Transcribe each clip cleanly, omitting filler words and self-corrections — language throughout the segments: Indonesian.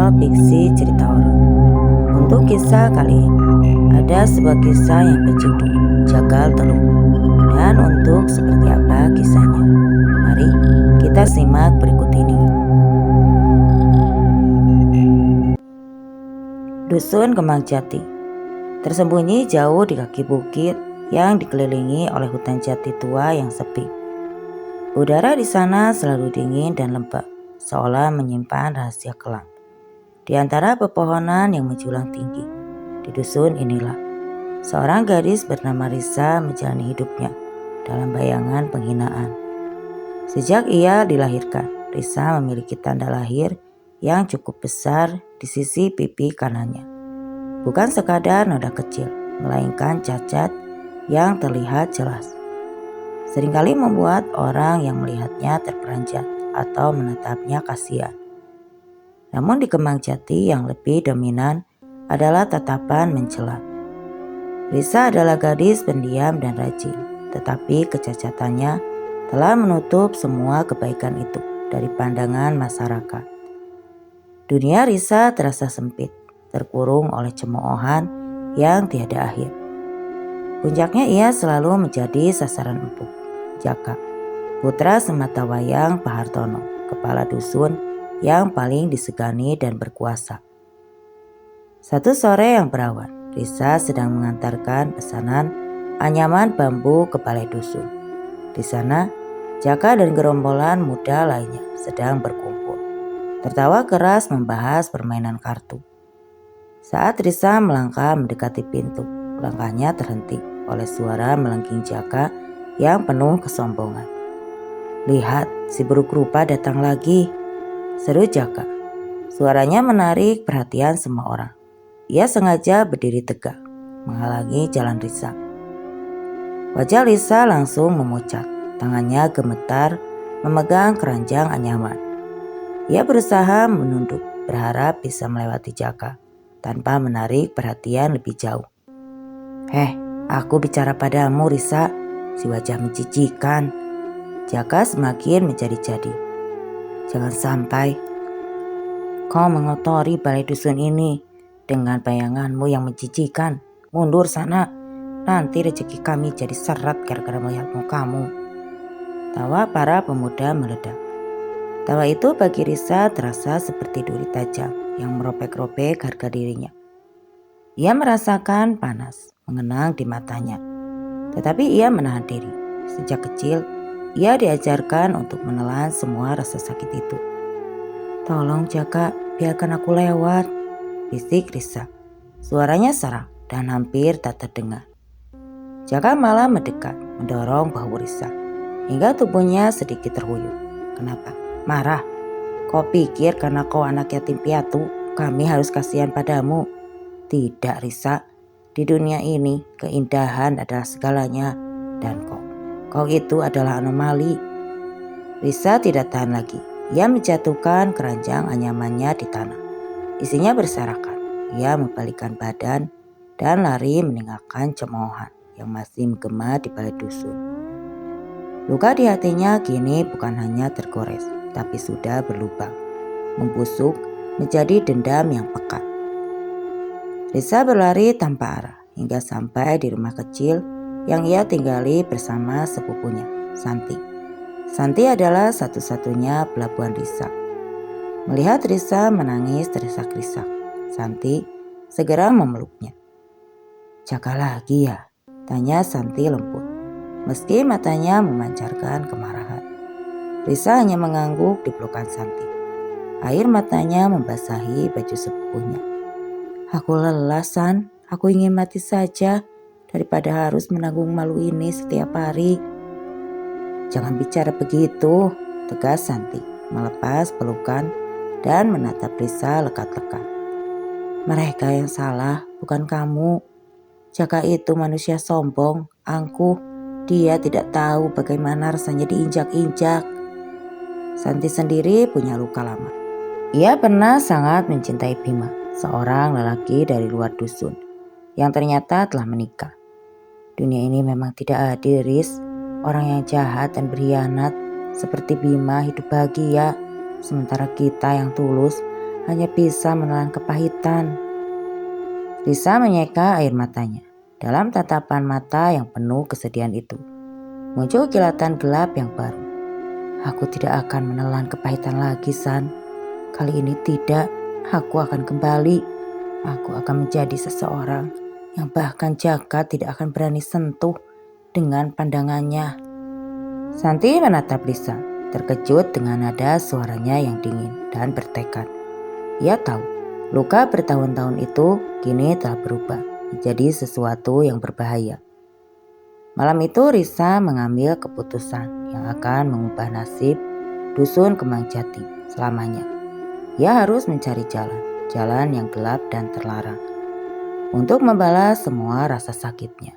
channel Fiksi Cerita Horor. Untuk kisah kali ini, ada sebuah kisah yang berjudul Jagal Teluk. Dan untuk seperti apa kisahnya? Mari kita simak berikut ini. Dusun Kembang Jati tersembunyi jauh di kaki bukit yang dikelilingi oleh hutan jati tua yang sepi. Udara di sana selalu dingin dan lembab, seolah menyimpan rahasia kelam. Di antara pepohonan yang menjulang tinggi, di dusun inilah seorang gadis bernama Risa menjalani hidupnya dalam bayangan penghinaan. Sejak ia dilahirkan, Risa memiliki tanda lahir yang cukup besar di sisi pipi kanannya. Bukan sekadar noda kecil, melainkan cacat yang terlihat jelas. Seringkali membuat orang yang melihatnya terperanjat atau menatapnya kasihan. Namun di Kembang Jati yang lebih dominan adalah tatapan mencela. Risa adalah gadis pendiam dan rajin, tetapi kecacatannya telah menutup semua kebaikan itu dari pandangan masyarakat. Dunia Risa terasa sempit, terkurung oleh cemoohan yang tiada akhir. Puncaknya ia selalu menjadi sasaran empuk. Jaka, putra sematawayang Pak Hartono, kepala dusun yang paling disegani dan berkuasa. Satu sore yang berawan, Risa sedang mengantarkan pesanan anyaman bambu ke balai dusun. Di sana, Jaka dan gerombolan muda lainnya sedang berkumpul, tertawa keras membahas permainan kartu. Saat Risa melangkah mendekati pintu, langkahnya terhenti oleh suara melengking Jaka yang penuh kesombongan. "Lihat, si buruk rupa datang lagi," seru Jaka. Suaranya menarik perhatian semua orang. Ia sengaja berdiri tegak, menghalangi jalan Risa. Wajah Risa langsung memucat, tangannya gemetar memegang keranjang anyaman. Ia berusaha menunduk, berharap bisa melewati Jaka tanpa menarik perhatian lebih jauh. Aku bicara padamu, Risa," si wajah menjijikan. Jaka semakin menjadi-jadi. "Jangan sampai kau mengotori balai dusun ini dengan bayanganmu yang menjijikan. Mundur sana, nanti rezeki kami jadi seret gara-gara melihat mukamu." Tawa para pemuda meledak. Tawa itu bagi Risa terasa seperti duri tajam yang meropek-ropek harga dirinya. Ia merasakan panas mengenang di matanya, tetapi ia menahan diri. Sejak kecil, ia diajarkan untuk menelan semua rasa sakit itu. "Tolong Jaka, biarkan aku lewat," bisik Risa. Suaranya serak dan hampir tak terdengar. Jaka malah mendekat, mendorong bahu Risa, hingga tubuhnya sedikit terhuyung. "Kenapa? Marah? Kau pikir karena kau anak yatim piatu, kami harus kasihan padamu? Tidak, Risa. Di dunia ini, keindahan adalah segalanya. Dan kau itu adalah anomali." Risa tidak tahan lagi. Ia menjatuhkan keranjang anyamannya di tanah. Isinya berserakan. Ia membalikkan badan dan lari meninggalkan cemoohan yang masih menggema di balai dusun. Luka di hatinya kini bukan hanya tergores, tapi sudah berlubang, membusuk menjadi dendam yang pekat. Risa berlari tanpa arah hingga sampai di rumah kecil yang ia tinggali bersama sepupunya, Santi. Santi adalah satu-satunya pelabuhan Risa. Melihat Risa menangis terisak-risak, Santi segera memeluknya. "Jaka lagi ya?" tanya Santi lembut, meski matanya memancarkan kemarahan. Risa hanya mengangguk di pelukan Santi. Air matanya membasahi baju sepupunya. "Aku lelah, San. Aku ingin mati saja daripada harus menanggung malu ini setiap hari." "Jangan bicara begitu," tegas Santi, melepas pelukan dan menatap Risa lekat-lekat. "Mereka yang salah, bukan kamu. Jaka itu manusia sombong, angkuh. Dia tidak tahu bagaimana rasanya diinjak-injak." Santi sendiri punya luka lama. Ia pernah sangat mencintai Bima, seorang lelaki dari luar dusun yang ternyata telah menikah. Dunia ini memang tidak adil, Riz. Orang yang jahat dan berkhianat seperti Bima hidup bahagia, sementara kita yang tulus hanya bisa menelan kepahitan. Risa menyeka air matanya. Dalam tatapan mata yang penuh kesedihan itu, muncul kilatan gelap yang baru. Aku tidak akan menelan kepahitan lagi, San. Kali ini tidak, aku akan kembali. Aku akan menjadi seseorang yang bahkan Jaka tidak akan berani sentuh dengan pandangannya. Santi menatap Risa, terkejut dengan nada suaranya yang dingin dan bertekad. Ia tahu, luka bertahun-tahun itu kini telah berubah menjadi sesuatu yang berbahaya. Malam itu Risa mengambil keputusan yang akan mengubah nasib dusun Kembang Jati selamanya. Ia harus mencari jalan yang gelap dan terlarang, untuk membalas semua rasa sakitnya.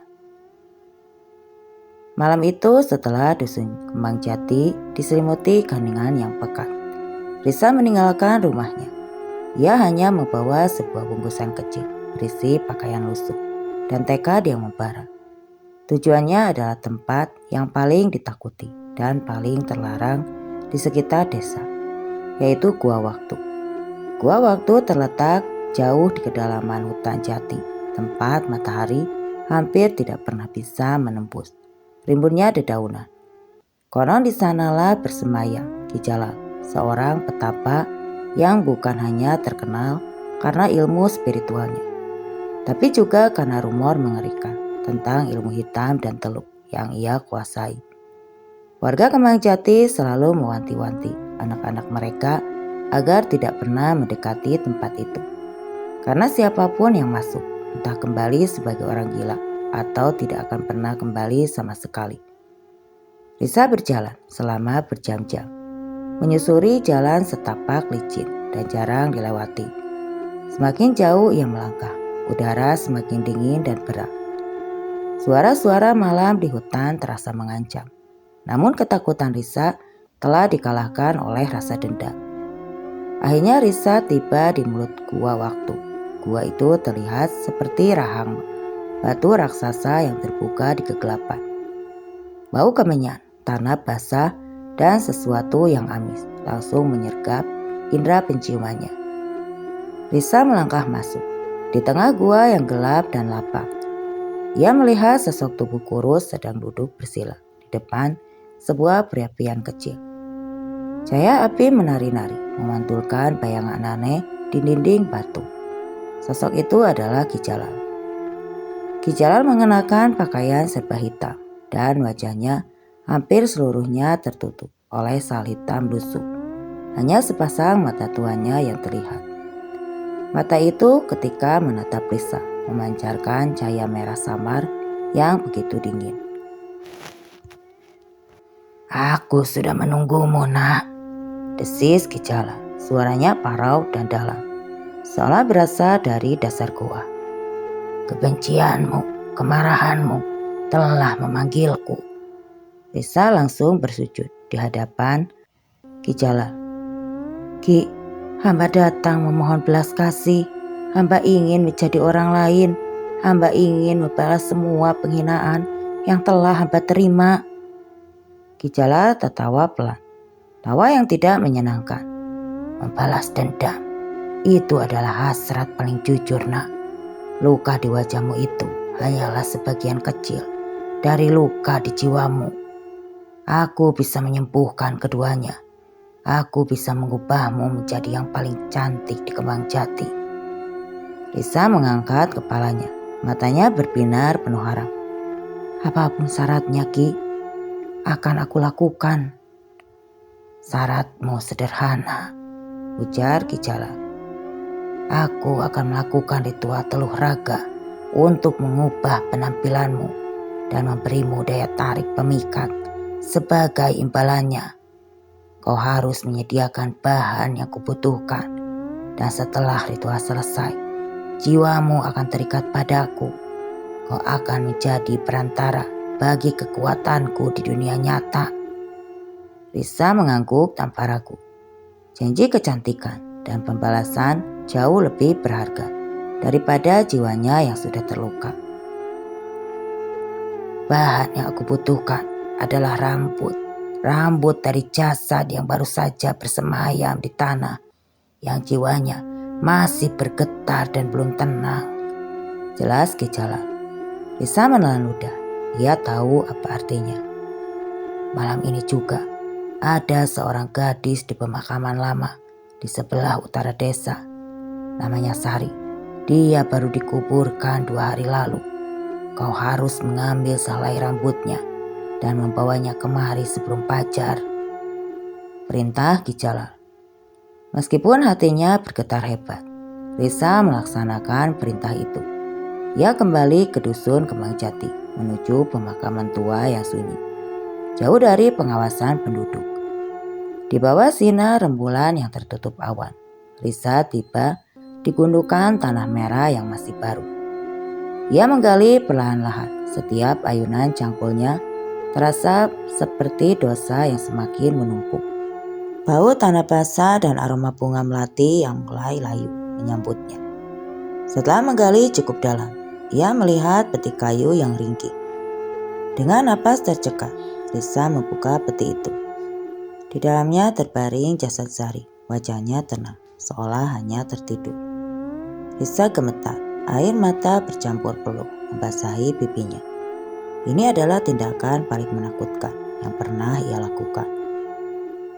Malam itu setelah dusun Kembang Jati diselimuti keheningan yang pekat, Risa meninggalkan rumahnya. Ia hanya membawa sebuah bungkusan kecil berisi pakaian lusuh dan tekad yang membara. Tujuannya adalah tempat yang paling ditakuti dan paling terlarang di sekitar desa, yaitu Gua Waktu. Gua Waktu terletak jauh di kedalaman hutan jati, tempat matahari hampir tidak pernah bisa menembus rimbunnya dedaunan. Konon di sanalah bersemayam Ki Jalal, seorang petapa yang bukan hanya terkenal karena ilmu spiritualnya, tapi juga karena rumor mengerikan tentang ilmu hitam dan teluk yang ia kuasai. Warga Kembang Jati selalu mewanti-wanti anak-anak mereka agar tidak pernah mendekati tempat itu, karena siapapun yang masuk entah kembali sebagai orang gila atau tidak akan pernah kembali sama sekali. Risa berjalan selama berjam-jam, menyusuri jalan setapak licin dan jarang dilewati. Semakin jauh ia melangkah, udara semakin dingin dan berat. Suara-suara malam di hutan terasa mengancam. Namun ketakutan Risa telah dikalahkan oleh rasa dendam. Akhirnya Risa tiba di mulut Gua Waktu. Gua itu terlihat seperti rahang batu raksasa yang terbuka di kegelapan. Bau kemenyan, tanah basah, dan sesuatu yang amis langsung menyergap indera penciumannya. Risa melangkah masuk. Di tengah gua yang gelap dan lapang, ia melihat sosok tubuh kurus sedang duduk bersila di depan sebuah perapian kecil. Cahaya api menari-nari memantulkan bayangan aneh di dinding batu. Sosok itu adalah Ki Jalal. Ki Jalal mengenakan pakaian serba hitam dan wajahnya hampir seluruhnya tertutup oleh sal hitam lusuh. Hanya sepasang mata tuanya yang terlihat. Mata itu ketika menatap Risa memancarkan cahaya merah samar yang begitu dingin. "Aku sudah menunggumu, Nak," desis Ki Jalal. Suaranya parau dan dalam, seolah berasal dari dasar gua. "Kebencianmu, kemarahanmu telah memanggilku." Risa langsung bersujud di hadapan Ki Jalal. "Ki, hamba datang memohon belas kasih. Hamba ingin menjadi orang lain. Hamba ingin membalas semua penghinaan yang telah hamba terima." Ki Jalal tertawa pelan, tawa yang tidak menyenangkan. "Membalas dendam, itu adalah hasrat paling jujur, Nak. Luka di wajahmu itu hanyalah sebagian kecil dari luka di jiwamu. Aku bisa menyembuhkan keduanya. Aku bisa mengubahmu menjadi yang paling cantik di Kembang Jati." Risa mengangkat kepalanya, matanya berbinar penuh harap. "Apapun syaratnya, Ki, akan aku lakukan." "Syaratmu sederhana," ujar Ki Jalal. "Aku akan melakukan ritual teluh raga untuk mengubah penampilanmu dan memberimu daya tarik pemikat. Sebagai imbalannya, kau harus menyediakan bahan yang kubutuhkan, dan setelah ritual selesai, jiwamu akan terikat padaku. Kau akan menjadi perantara bagi kekuatanku di dunia nyata." Risa mengangguk tanpa ragu. Janji kecantikan dan pembalasan jauh lebih berharga daripada jiwanya yang sudah terluka. "Bahan yang aku butuhkan adalah rambut dari jasad yang baru saja bersemayam di tanah, yang jiwanya masih bergetar dan belum tenang. Jelas Ki Jalal. Risa menelan ludah. Ia tahu apa artinya. Malam ini juga ada seorang gadis di pemakaman lama di sebelah utara desa. Namanya Sari. Dia baru dikuburkan 2 hari lalu. Kau harus mengambil sehelai rambutnya dan membawanya kemari sebelum fajar. Perintah Ki Jalal. Meskipun hatinya bergetar hebat, Risa melaksanakan perintah itu. Ia kembali ke dusun Kembang Jati menuju pemakaman tua yang sunyi, jauh dari pengawasan penduduk. Di bawah sinar rembulan yang tertutup awan, Risa tiba di gundukan tanah merah yang masih baru. Ia menggali perlahan-lahan. Setiap ayunan cangkulnya terasa seperti dosa yang semakin menumpuk. Bau tanah basah dan aroma bunga melati yang mulai layu menyambutnya. Setelah menggali cukup dalam, ia melihat peti kayu yang ringkih. Dengan napas tercekat, Risa membuka peti itu. Di dalamnya terbaring jasad Sari. Wajahnya tenang, seolah hanya tertidur. Risa gemetar, air mata bercampur peluh membasahi pipinya. Ini adalah tindakan paling menakutkan yang pernah ia lakukan.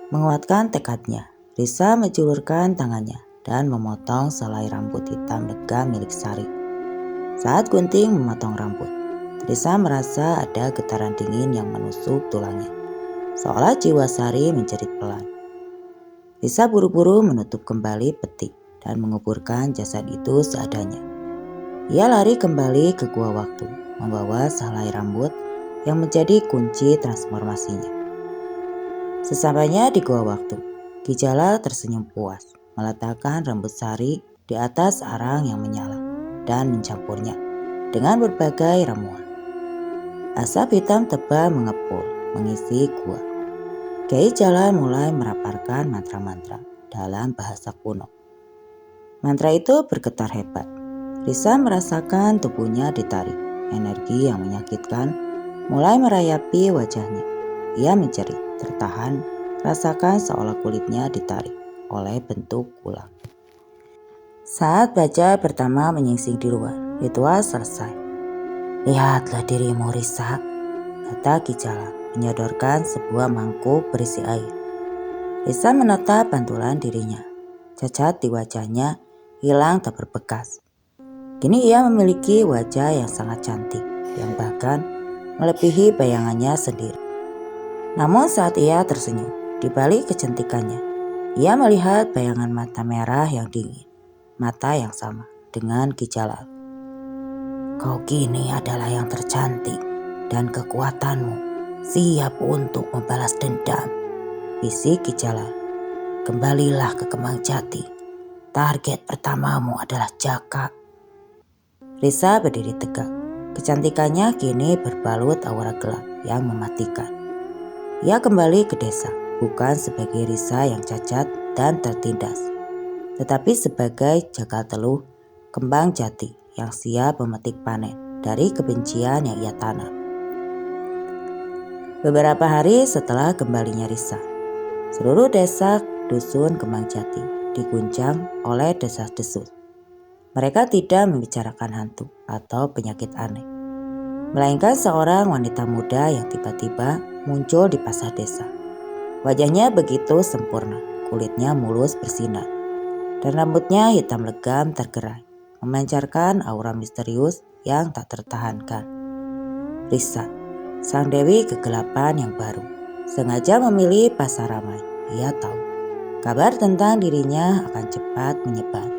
Menguatkan tekadnya, Risa menjulurkan tangannya dan memotong selai rambut hitam lega milik Sari. Saat gunting memotong rambut, Risa merasa ada getaran dingin yang menusuk tulangnya, seolah jiwa Sari menjerit pelan. Risa buru-buru menutup kembali peti dan menguburkan jasad itu seadanya. Ia lari kembali ke gua waktu, membawa sehelai rambut yang menjadi kunci transformasinya. Sesampainya di gua waktu, Ki Jalal tersenyum puas, meletakkan rambut Sari di atas arang yang menyala dan mencampurnya dengan berbagai ramuan. Asap hitam tebal mengepul mengisi gua. Ki Jalal mulai meraparkan mantra-mantra dalam bahasa kuno. Mantra itu bergetar hebat. Risa merasakan tubuhnya ditarik. Energi yang menyakitkan mulai merayapi wajahnya. Ia menjerit, tertahan, rasakan seolah kulitnya ditarik oleh bentuk ulang. Saat baja pertama menyingsing di luar, ritual selesai. Lihatlah dirimu Risa, kata Ki Jalal, menyodorkan sebuah mangkuk berisi air. Risa menatap pantulan dirinya. Cacat di wajahnya hilang tak berbekas. Kini ia memiliki wajah yang sangat cantik, yang bahkan melebihi bayangannya sendiri. Namun saat ia tersenyum, di balik kecantikannya, ia melihat bayangan mata merah yang dingin, mata yang sama dengan Ki Jalal. Kau kini adalah yang tercantik dan kekuatanmu siap untuk membalas dendam, bisik Ki Jalal. Kembalilah ke Kembang Jati. Target pertamamu adalah Jaka. Risa berdiri tegak. Kecantikannya kini berbalut aura gelap yang mematikan. Ia kembali ke desa, bukan sebagai Risa yang cacat dan tertindas, tetapi sebagai Jaka Teluh Kembang Jati yang siap memetik panen dari kebencian yang ia tanam. Beberapa hari setelah kembalinya Risa, seluruh desa dusun Kembang Jati diguncang oleh desas-desus. Mereka tidak membicarakan hantu atau penyakit aneh, melainkan seorang wanita muda yang tiba-tiba muncul di pasar desa. Wajahnya begitu sempurna, kulitnya mulus bersinar, dan rambutnya hitam legam tergerai, memancarkan aura misterius yang tak tertahankan. Risa, sang dewi kegelapan yang baru, sengaja memilih pasar ramai. Ia tahu kabar tentang dirinya akan cepat menyebar,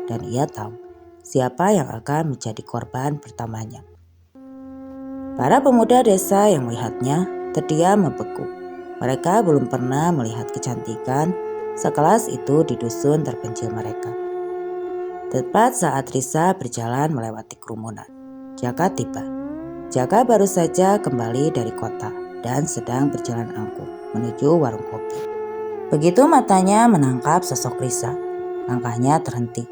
dan ia tahu siapa yang akan menjadi korban pertamanya. Para pemuda desa yang melihatnya terdiam membeku. Mereka belum pernah melihat kecantikan sekelas itu di dusun terpencil mereka. Tepat saat Risa berjalan melewati kerumunan, Jaka tiba. Jaka baru saja kembali dari kota dan sedang berjalan angkuh menuju warung kopi. Begitu matanya menangkap sosok Risa, langkahnya terhenti.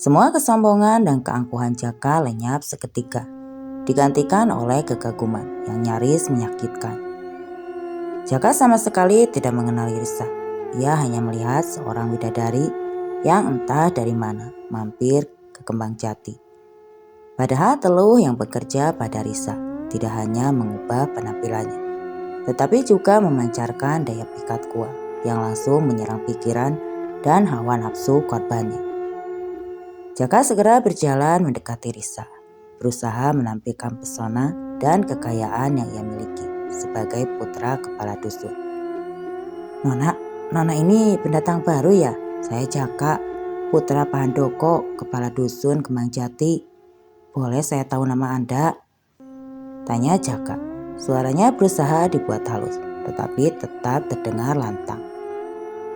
Semua kesombongan dan keangkuhan Jaka lenyap seketika, digantikan oleh kekaguman yang nyaris menyakitkan. Jaka sama sekali tidak mengenali Risa. Ia hanya melihat seorang bidadari yang entah dari mana mampir ke Kembang Jati. Padahal Teluh yang bekerja pada Risa tidak hanya mengubah penampilannya, tetapi juga memancarkan daya pikat kuat yang langsung menyerang pikiran dan hawa nafsu korbannya. Jaka segera berjalan mendekati Risa, berusaha menampilkan pesona dan kekayaan yang ia miliki sebagai putra kepala dusun. Nona ini pendatang baru ya? Saya Jaka, putra Pak Handoko, kepala dusun Kembang Jati. Boleh saya tahu nama Anda? Tanya Jaka. Suaranya berusaha dibuat halus, tetapi tetap terdengar lantang.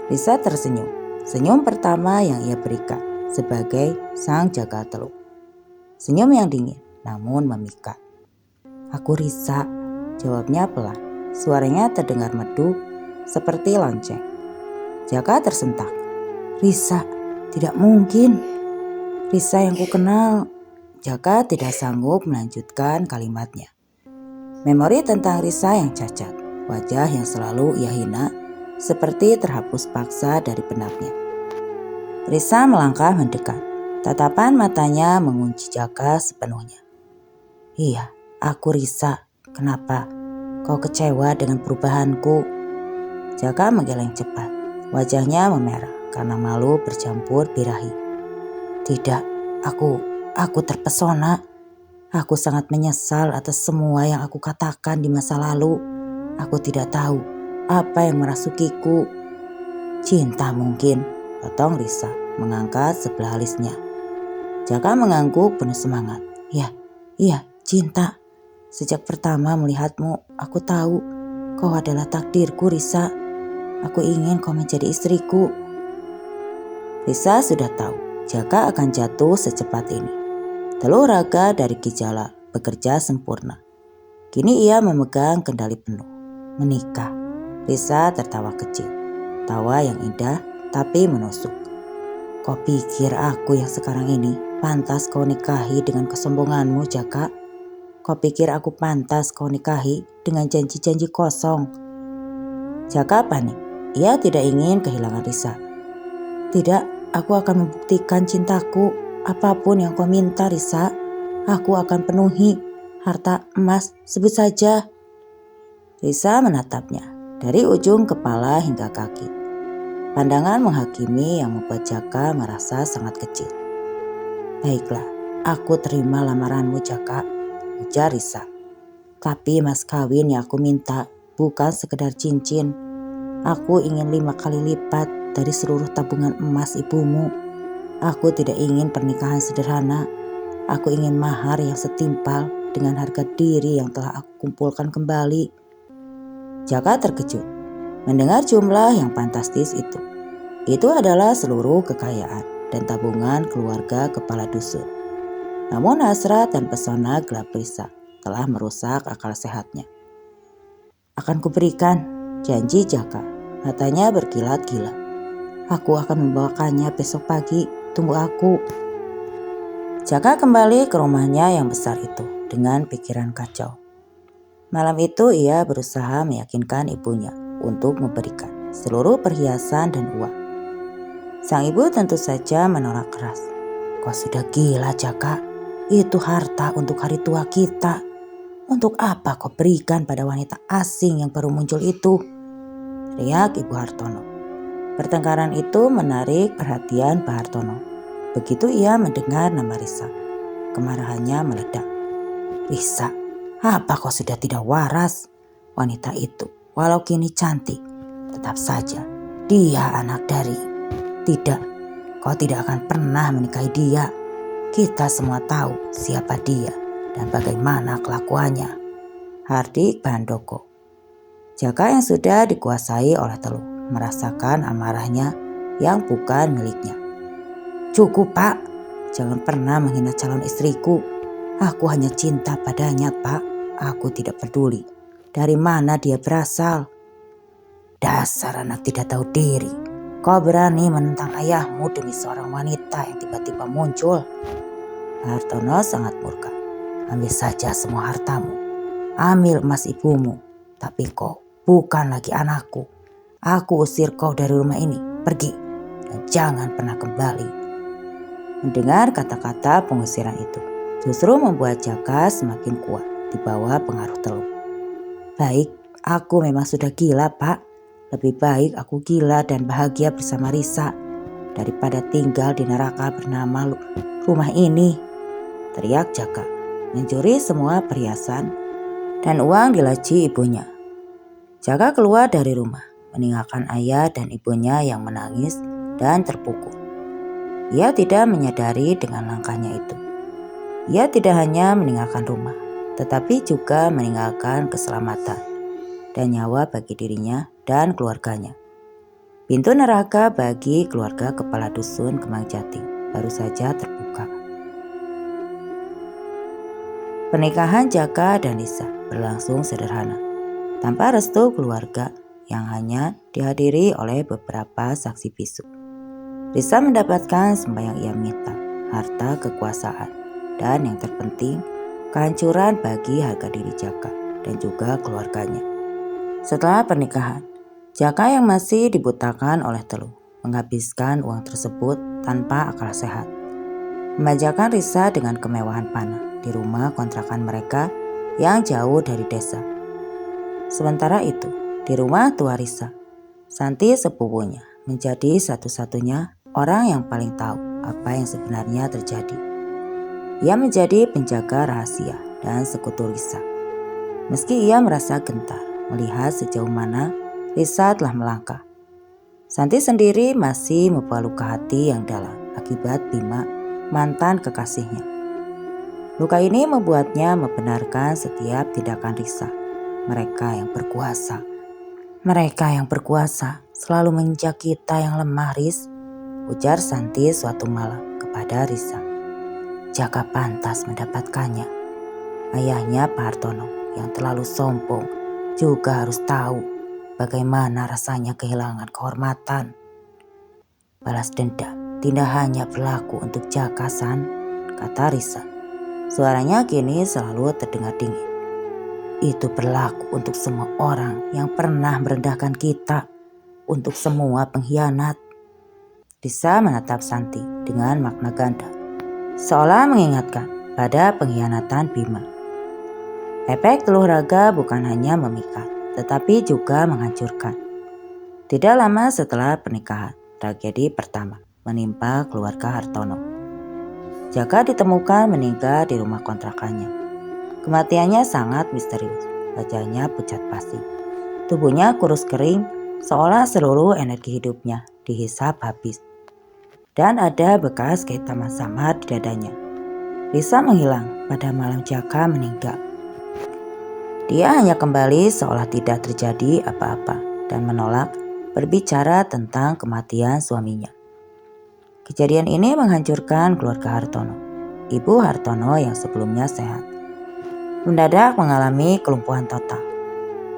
Risa tersenyum, senyum pertama yang ia berikan sebagai sang jagal Teluh. Senyum yang dingin, namun memikat. Aku Risa, jawabnya pelan. Suaranya terdengar merdu seperti lonceng. Jaka tersentak. Risa, tidak mungkin. Risa yang ku kenal. Jaka tidak sanggup melanjutkan kalimatnya. Memori tentang Risa yang cacat, wajah yang selalu ia hina, seperti terhapus paksa dari benaknya. Risa melangkah mendekat. Tatapan matanya mengunci Jaka sepenuhnya. Iya, aku Risa. Kenapa? Kau kecewa dengan perubahanku? Jaka menggeleng cepat. Wajahnya memerah karena malu bercampur birahi. Tidak, aku terpesona. Aku sangat menyesal atas semua yang aku katakan di masa lalu. Aku tidak tahu apa yang merasukiku. Cinta mungkin, potong Risa mengangkat sebelah alisnya. Jaka mengangguk penuh semangat. Iya, cinta. Sejak pertama melihatmu, aku tahu kau adalah takdirku, Risa. Aku ingin kau menjadi istriku. Risa sudah tahu Jaka akan jatuh secepat ini. Teluh raga dari Kijala bekerja sempurna. Kini ia memegang kendali penuh. Menikah. Risa tertawa kecil. Tawa yang indah tapi menusuk. Kau pikir aku yang sekarang ini pantas kau nikahi dengan kesombonganmu, Jaka? Kau pikir aku pantas kau nikahi dengan janji-janji kosong? Jaka panik. Ia tidak ingin kehilangan Risa. Tidak, aku akan membuktikan cintaku. Apapun yang kau minta, Risa, aku akan penuhi. Harta, emas, sebut saja. Risa menatapnya dari ujung kepala hingga kaki. Pandangan menghakimi yang membuat Jaka merasa sangat kecil. Baiklah, aku terima lamaranmu, Jaka, ujar Risa. Tapi mas kawin yang aku minta bukan sekedar cincin. Aku ingin 5 kali lipat dari seluruh tabungan emas ibumu. Aku tidak ingin pernikahan sederhana. Aku ingin mahar yang setimpal dengan harga diri yang telah aku kumpulkan kembali. Jaka terkejut mendengar jumlah yang fantastis itu. Itu adalah seluruh kekayaan dan tabungan keluarga kepala dusun. Namun hasrat dan pesona gelap Risa telah merusak akal sehatnya. Akan kuberikan, janji Jaka. Matanya berkilat-kilat. Aku akan membawakannya besok pagi. Tunggu aku. Jaka kembali ke rumahnya yang besar itu dengan pikiran kacau. Malam itu ia berusaha meyakinkan ibunya untuk memberikan seluruh perhiasan dan uang. Sang ibu tentu saja menolak keras. Kau sudah gila, Jaka. Itu harta untuk hari tua kita. Untuk apa kau berikan pada wanita asing yang baru muncul itu? Teriak Ibu Hartono. Pertengkaran itu menarik perhatian Pak Hartono. Begitu ia mendengar nama Risa, kemarahannya meledak. Risa, apa kau sudah tidak waras? Wanita itu, walau kini cantik, tetap saja dia anak dari. Tidak, kau tidak akan pernah menikahi dia. Kita semua tahu siapa dia dan bagaimana kelakuannya. Hardik Pak Handoko. Jaka yang sudah dikuasai oleh Teluh merasakan amarahnya yang bukan miliknya. Cukup, Pak, jangan pernah menghina calon istriku. Aku hanya cinta padanya, Pak. Aku tidak peduli dari mana dia berasal. Dasar anak tidak tahu diri. Kau berani menentang ayahmu demi seorang wanita yang tiba-tiba muncul. Hartono sangat murka. Ambil saja semua hartamu. Ambil emas ibumu. Tapi kau bukan lagi anakku. Aku usir kau dari rumah ini. Pergi. dan jangan pernah kembali. Mendengar kata-kata pengusiran itu justru membuat Jaka semakin kuat di bawah pengaruh Teluk. Baik, aku memang sudah gila, Pak. Lebih baik aku gila dan bahagia bersama Risa daripada tinggal di neraka bernama rumah ini, teriak Jaka, mencuri semua perhiasan dan uang di laci ibunya. Jaka keluar dari rumah, meninggalkan ayah dan ibunya yang menangis dan terpukul. Ia tidak menyadari dengan langkahnya itu. Ia tidak hanya meninggalkan rumah, tetapi juga meninggalkan keselamatan dan nyawa bagi dirinya dan keluarganya. Pintu neraka bagi keluarga kepala dusun Kemang Jati baru saja terbuka. Pernikahan Jaka dan Risa berlangsung sederhana, tanpa restu keluarga yang hanya dihadiri oleh beberapa saksi bisu. Risa mendapatkan semua yang ia minta, harta, kekuasaan, dan yang terpenting, kehancuran bagi harga diri Jaka dan juga keluarganya. Setelah pernikahan, Jaka yang masih dibutakan oleh Teluk menghabiskan uang tersebut tanpa akal sehat. Memanjakan Risa dengan kemewahan panah di rumah kontrakan mereka yang jauh dari desa. Sementara itu, di rumah tua Risa, Santi sepupunya menjadi satu-satunya orang yang paling tahu apa yang sebenarnya terjadi. Ia menjadi penjaga rahasia dan sekutu Risa. Meski ia merasa gentar melihat sejauh mana Risa telah melangkah, Santi sendiri masih membawa luka hati yang dalam akibat Bima, mantan kekasihnya. Luka ini membuatnya membenarkan setiap tindakan Risa. Mereka yang berkuasa selalu menginjak kita yang lemah, Riz, ujar Santi suatu malam kepada Risa. Jaka pantas mendapatkannya. Ayahnya Pak Hartono yang terlalu sombong juga harus tahu bagaimana rasanya kehilangan kehormatan. Balas dendam tidak hanya berlaku untuk Jaka, San, kata Risa. Suaranya kini selalu terdengar dingin. Itu berlaku untuk semua orang yang pernah merendahkan kita, untuk semua pengkhianat. Risa menatap Santi dengan makna ganda, seolah mengingatkan pada pengkhianatan Bima. Efek teluh raga bukan hanya memikat, tetapi juga menghancurkan. Tidak lama setelah pernikahan, tragedi pertama menimpa keluarga Hartono. Jaka ditemukan meninggal di rumah kontrakannya. Kematiannya sangat misterius, wajahnya pucat pasi. Tubuhnya kurus kering, seolah seluruh energi hidupnya dihisap habis. Dan ada bekas kehitaman samar di dadanya. Risa menghilang pada malam Jaka meninggal. Dia hanya kembali seolah tidak terjadi apa-apa dan menolak berbicara tentang kematian suaminya. Kejadian ini menghancurkan keluarga Hartono. Ibu Hartono yang sebelumnya sehat mendadak mengalami kelumpuhan total.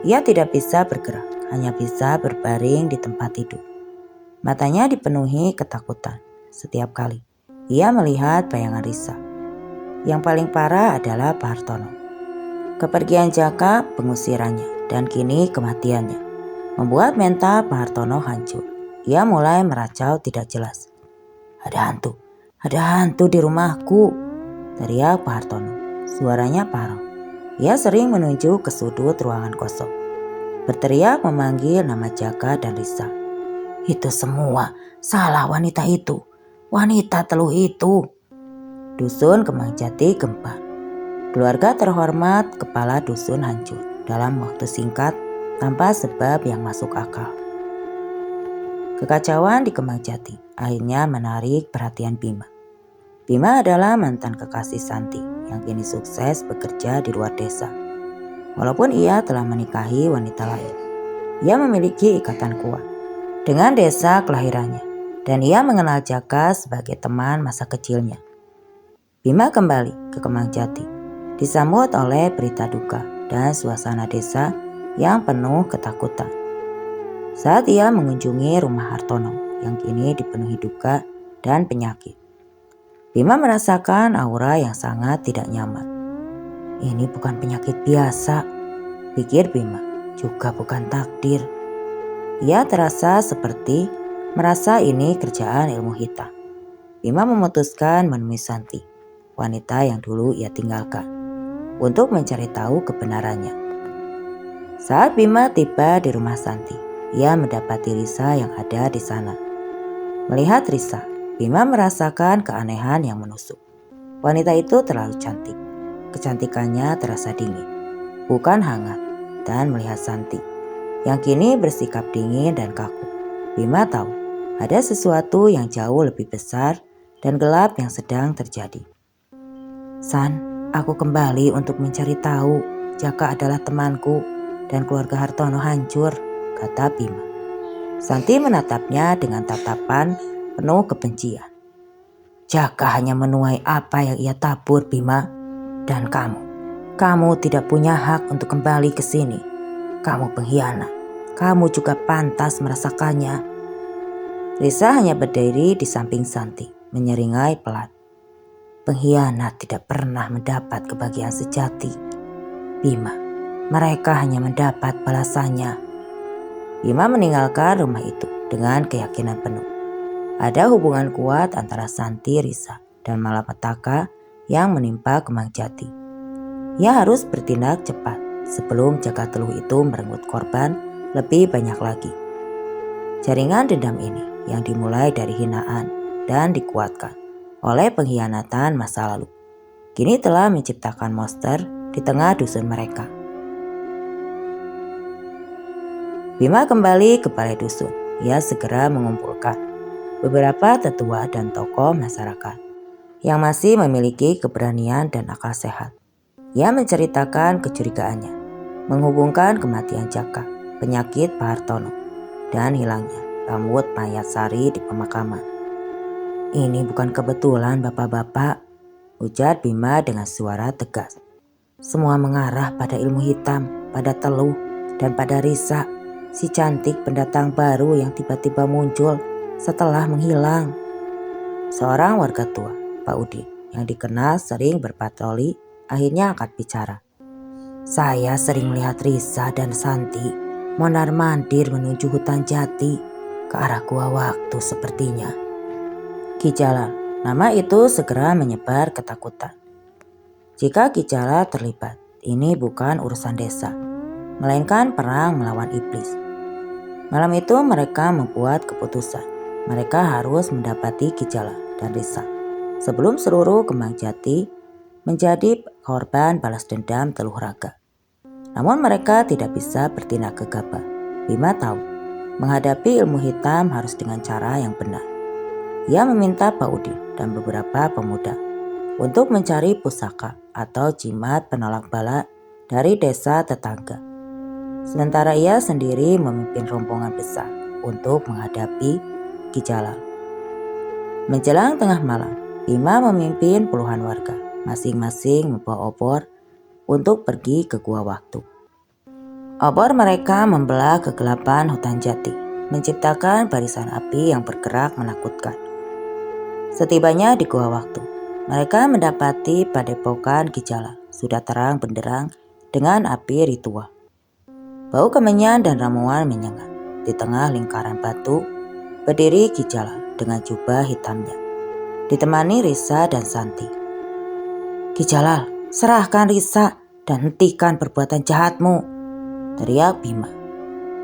Ia tidak bisa bergerak, hanya bisa berbaring di tempat tidur. Matanya dipenuhi ketakutan setiap kali ia melihat bayangan Risa. Yang paling parah adalah Pak Hartono. Kepergian Jaka, pengusirannya, dan kini kematiannya membuat mental Pak Hartono hancur. Ia mulai meracau tidak jelas. Ada hantu di rumahku, teriak Pak Hartono. Suaranya parau. Ia sering menuju ke sudut ruangan kosong, berteriak memanggil nama Jaka dan Risa. Itu semua salah wanita itu, wanita teluh itu. Dusun Kemang Jati gempar. Keluarga terhormat kepala dusun hancur dalam waktu singkat tanpa sebab yang masuk akal. Kekacauan di Kemang Jati akhirnya menarik perhatian Bima. Bima adalah mantan kekasih Santi yang kini sukses bekerja di luar desa. Walaupun ia telah menikahi wanita lain, ia memiliki ikatan kuat dengan desa kelahirannya dan ia mengenal Jaka sebagai teman masa kecilnya. Bima kembali ke Kemang Jati, disambut oleh berita duka dan suasana desa yang penuh ketakutan. Saat ia mengunjungi rumah Hartono yang kini dipenuhi duka dan penyakit, Bima merasakan aura yang sangat tidak nyaman. Ini bukan penyakit biasa, pikir Bima, juga bukan takdir. Ia terasa seperti merasa ini kerjaan ilmu hitam. Bima memutuskan menemui Santi, wanita yang dulu ia tinggalkan, untuk mencari tahu kebenarannya. Saat Bima tiba di rumah Santi, ia mendapati Risa yang ada di sana. Melihat Risa, Bima merasakan keanehan yang menusuk. Wanita itu terlalu cantik. Kecantikannya terasa dingin, bukan hangat. Dan melihat Santi, yang kini bersikap dingin dan kaku, Bima tahu ada sesuatu yang jauh lebih besar dan gelap yang sedang terjadi. San, aku kembali untuk mencari tahu. Jaka adalah temanku dan keluarga Hartono hancur, kata Bima. Santi menatapnya dengan tatapan penuh kebencian. Jaka hanya menuai apa yang ia tabur, Bima. Dan kamu tidak punya hak untuk kembali ke sini. Kamu pengkhianat. Kamu juga pantas merasakannya. Risa hanya berdiri di samping Santi, menyeringai pelan. Pengkhianat tidak pernah mendapat kebahagiaan sejati, Bima. Mereka hanya mendapat balasannya. Bima meninggalkan rumah itu dengan keyakinan penuh. Ada hubungan kuat antara Santi, Risa, dan malapetaka yang menimpa Kemang Jati. Ia harus bertindak cepat sebelum Jaka Teluh itu merenggut korban lebih banyak lagi. Jaringan dendam ini yang dimulai dari hinaan dan dikuatkan oleh pengkhianatan masa lalu, kini telah menciptakan monster di tengah dusun mereka. Bima kembali ke balai dusun. Ia segera mengumpulkan beberapa tetua dan tokoh masyarakat yang masih memiliki keberanian dan akal sehat. Ia menceritakan kecurigaannya, menghubungkan kematian Jaka, penyakit Pak Hartono, dan hilangnya rambut mayat Sari di pemakaman. Ini bukan kebetulan, bapak-bapak, ujar Bima dengan suara tegas. Semua mengarah pada ilmu hitam, pada Teluh, dan pada Risa, si cantik pendatang baru yang tiba-tiba muncul setelah menghilang. Seorang warga tua, Pak Udin, yang dikenal sering berpatroli, akhirnya angkat bicara. Saya sering melihat Risa dan Santi mondar-mandir menuju hutan jati ke arah gua waktu sepertinya. Ki Jalal, nama itu segera menyebar ketakutan. Jika Ki Jalal terlibat, ini bukan urusan desa, melainkan perang melawan iblis. Malam itu mereka membuat keputusan. Mereka harus mendapati Ki Jalal dan Risa sebelum seluruh Kemang Jati menjadi korban balas dendam Teluh Raga. Namun mereka tidak bisa bertindak gegabah. Bima tahu, menghadapi ilmu hitam harus dengan cara yang benar. Ia meminta Pak Udin dan beberapa pemuda untuk mencari pusaka atau jimat penolak bala dari desa tetangga. Sementara ia sendiri memimpin rombongan besar untuk menghadapi Ki Jalal. Menjelang tengah malam, Bima memimpin puluhan warga, masing-masing membawa obor untuk pergi ke gua waktu. Obor mereka membelah kegelapan hutan jati, menciptakan barisan api yang bergerak menakutkan. Setibanya di gua waktu, mereka mendapati padepokan Ki Jalal sudah terang benderang dengan api ritual. Bau kemenyan dan ramuan menyengat. Di tengah lingkaran batu, berdiri Ki Jalal dengan jubah hitamnya, ditemani Risa dan Santi. Ki Jalal, serahkan Risa dan hentikan perbuatan jahatmu, teriak Bima.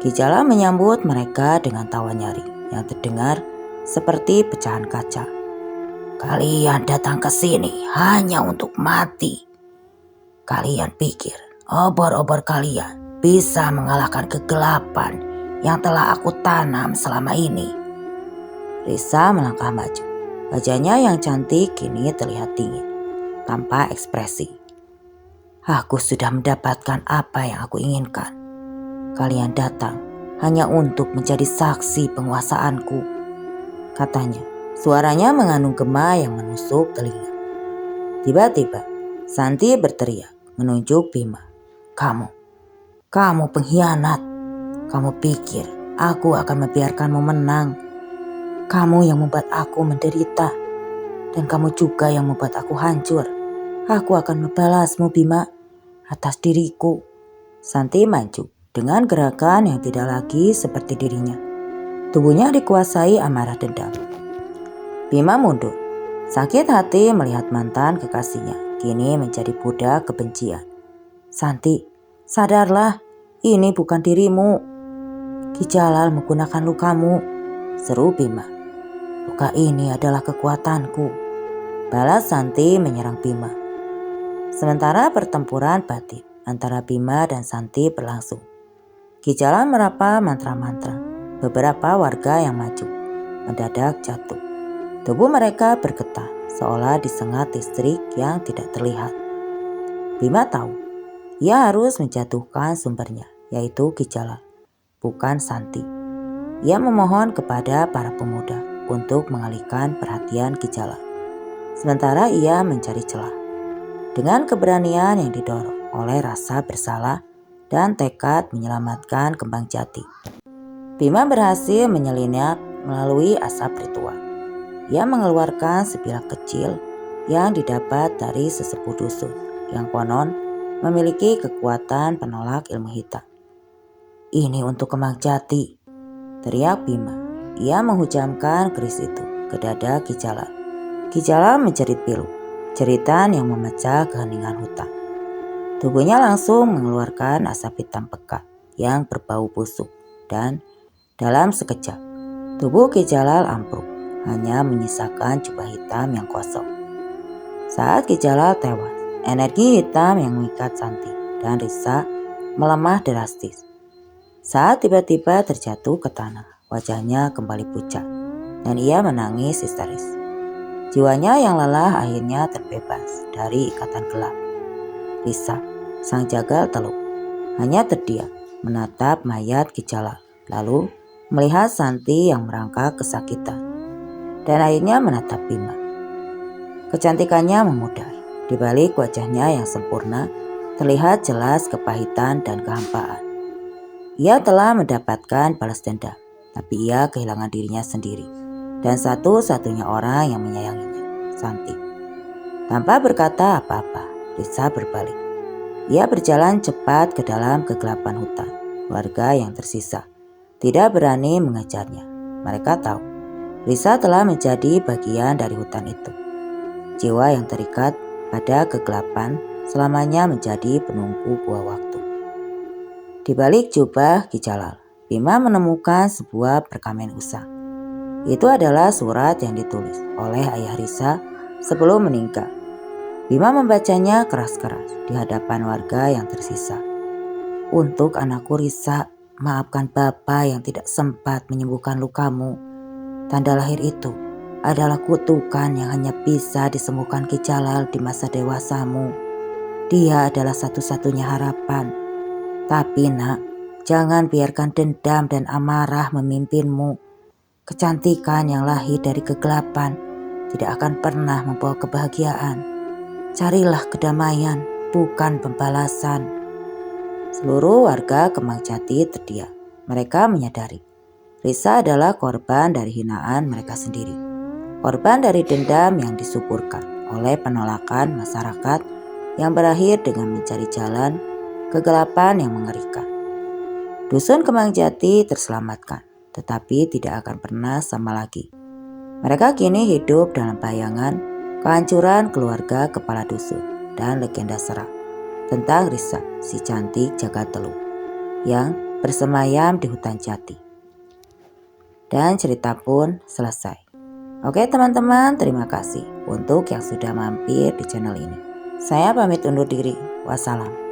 Ki Jalal menyambut mereka dengan tawa nyaring yang terdengar seperti pecahan kaca. Kalian datang ke sini hanya untuk mati. Kalian pikir obor-obor kalian bisa mengalahkan kegelapan yang telah aku tanam selama ini. Risa melangkah maju. Wajahnya yang cantik kini terlihat dingin, tanpa ekspresi. Aku sudah mendapatkan apa yang aku inginkan. Kalian datang hanya untuk menjadi saksi penguasaanku, katanya. Suaranya mengandung gema yang menusuk telinga. Tiba-tiba, Santi berteriak menunjuk Bima. Kamu pengkhianat. Kamu pikir aku akan membiarkanmu menang. Kamu yang membuat aku menderita. Dan kamu juga yang membuat aku hancur. Aku akan membalasmu, Bima, atas diriku. Santi maju dengan gerakan yang tidak lagi seperti dirinya. Tubuhnya dikuasai amarah dendam. Bima mundur. Sakit hati melihat mantan kekasihnya kini menjadi budak kebencian. Santi, sadarlah, ini bukan dirimu. Ki Jalal menggunakan lukamu, seru Bima. Luka ini adalah kekuatanku, balas Santi menyerang Bima. Sementara pertempuran batin antara Bima dan Santi berlangsung. Ki Jalal merapa mantra-mantra. Beberapa warga yang maju mendadak jatuh. Tubuh mereka bergetar seolah disengat listrik yang tidak terlihat. Bima tahu ia harus menjatuhkan sumbernya, yaitu Ki Jalal, bukan Santi. Ia memohon kepada para pemuda untuk mengalihkan perhatian Ki Jalal. Sementara ia mencari celah. Dengan keberanian yang didorong oleh rasa bersalah dan tekad menyelamatkan kembang jati, Bima berhasil menyelinap melalui asap ritual. Ia mengeluarkan sebilah kecil yang didapat dari sesepuh dusun yang konon memiliki kekuatan penolak ilmu hitam. Ini untuk kembang jati, teriak Bima. Ia menghujamkan keris itu ke dada Ki Jalal. Ki Jalal menjerit pilu, jeritan yang memecah keheningan hutan. Tubuhnya langsung mengeluarkan asap hitam pekat yang berbau busuk dan dalam sekejap, tubuh Ki Jalal ambruk, hanya menyisakan jubah hitam yang kosong. Saat Ki Jalal tewas, energi hitam yang mengikat Santi dan Risa melemah drastis. Saat tiba-tiba terjatuh ke tanah, wajahnya kembali pucat dan ia menangis histeris. Jiwanya yang lelah akhirnya terbebas dari ikatan gelap. Risa, sang jagal teluk, hanya terdiam menatap mayat Ki Jalal, lalu melihat Santi yang merangkak kesakitan, dan akhirnya menatap Bima. Kecantikannya memudar, di balik wajahnya yang sempurna terlihat jelas kepahitan dan kehampaan. Ia telah mendapatkan balas dendam, tapi ia kehilangan dirinya sendiri dan satu-satunya orang yang menyayanginya, Santi. Tanpa berkata apa-apa, Risa berbalik. Ia berjalan cepat ke dalam kegelapan hutan. Warga yang tersisa tidak berani mengejarnya. Mereka tahu Risa telah menjadi bagian dari hutan itu. Jiwa yang terikat pada kegelapan selamanya menjadi penunggu buah waktu. Di balik jubah Ki Jalal, Bima menemukan sebuah perkamen usang. Itu adalah surat yang ditulis oleh ayah Risa sebelum meninggal. Bima membacanya keras-keras di hadapan warga yang tersisa. Untuk anakku Risa, maafkan Bapa yang tidak sempat menyembuhkan lukamu. Tanda lahir itu adalah kutukan yang hanya bisa disembuhkan Ki Jalal di masa dewasamu. Dia adalah satu-satunya harapan. Tapi nak, jangan biarkan dendam dan amarah memimpinmu. Kecantikan yang lahir dari kegelapan tidak akan pernah membawa kebahagiaan. Carilah kedamaian, bukan pembalasan. Seluruh warga Kembang Jati terdiam. Mereka menyadari Risa adalah korban dari hinaan mereka sendiri. Korban dari dendam yang disuburkan oleh penolakan masyarakat yang berakhir dengan mencari jalan kegelapan yang mengerikan. Dusun Kembang Jati terselamatkan, tetapi tidak akan pernah sama lagi. Mereka kini hidup dalam bayangan kehancuran keluarga kepala dusun dan legenda seram tentang Risa, si cantik jaga teluk yang bersemayam di hutan jati. Dan cerita pun selesai. Oke teman-teman, terima kasih untuk yang sudah mampir di channel ini. Saya pamit undur diri. Wassalam.